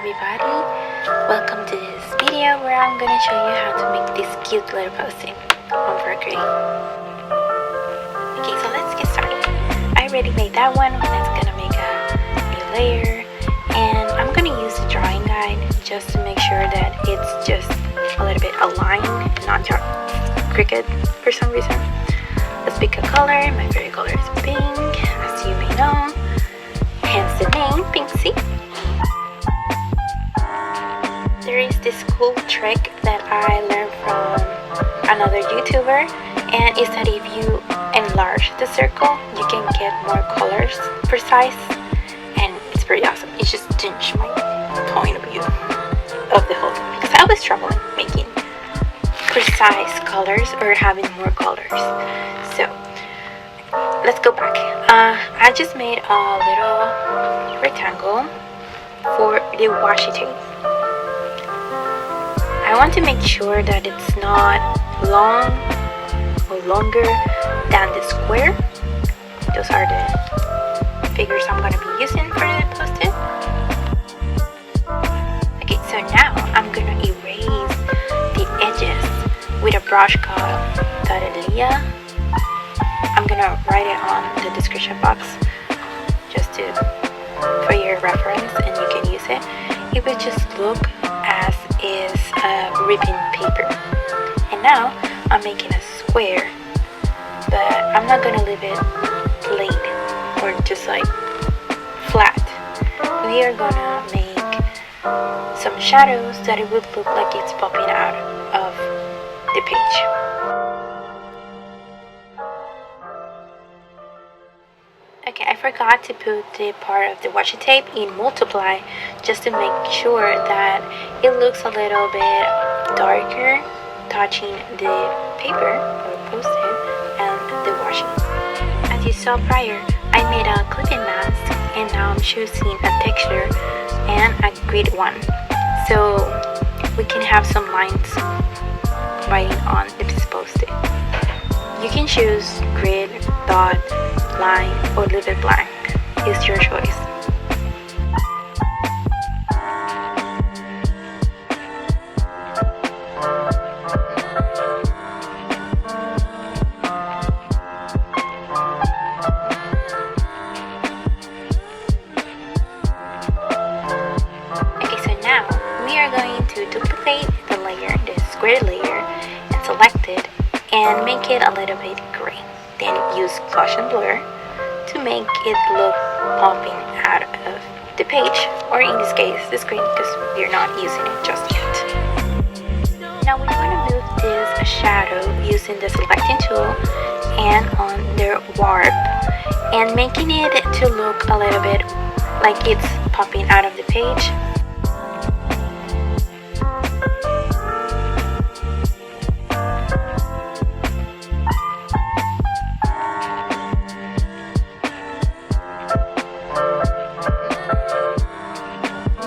everybody, welcome to this video where I'm gonna show you how to make this cute little posting on Procreate. Okay, so let's get started. I already made that one. Let's gonna make a new layer, and I'm gonna use the drawing guide just to make sure that it's just a little bit aligned, not just crooked for some reason. Let's pick a color. My favorite color is pink, as you may know, hence the name Pinksy. There is this cool trick that I learned from another YouTuber, and it's that if you enlarge the circle, you can get more colors per size, and it's pretty awesome. It just changed my point of view of the whole thing, because I was struggling making precise colors or having more colors. So let's go back. I just made a little rectangle for the washi tape. I want to make sure that it's not long or longer than the square. Those are the figures I'm going to be using for the post-it. Okay, so now I'm going to erase the edges with a brush called Tarraleah. I'm going to write it on the description box just for your reference, and you can use it. It will just look as is ribbon paper. And now I'm making a square, but I'm not gonna leave it plain or just like flat. We are gonna make some shadows that it would look like it's popping out of the page. Okay, I forgot to put the part of the washi tape in multiply just to make sure that it looks a little bit darker, touching the paper or post-it and the washi. As you saw prior, I made a clipping mask, and now I'm choosing a texture and a grid one, so we can have some lines writing on this post-it. You can choose grid, dot, line, or leave it blank. It's your choice. Okay, so now we are going to duplicate the layer, the square layer, and select it and make it a little bit gray. Then use gaussian blur to make it look popping out of the page, or in this case the screen, because we're not using it just yet. Now we're going to move this shadow using the selecting tool and on the warp, and making it to look a little bit like it's popping out of the page.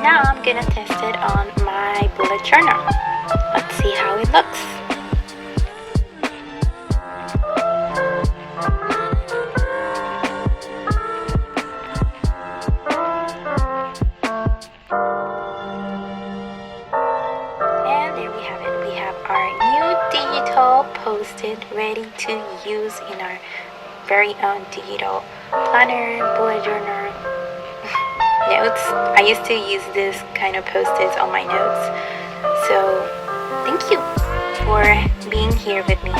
Now I'm gonna test it on my bullet journal. Let's see how it looks. And there we have it. We have our new digital post-it ready to use in our very own digital planner, bullet journal, notes. I used to use this kind of post-its on my notes. So thank you for being here with me.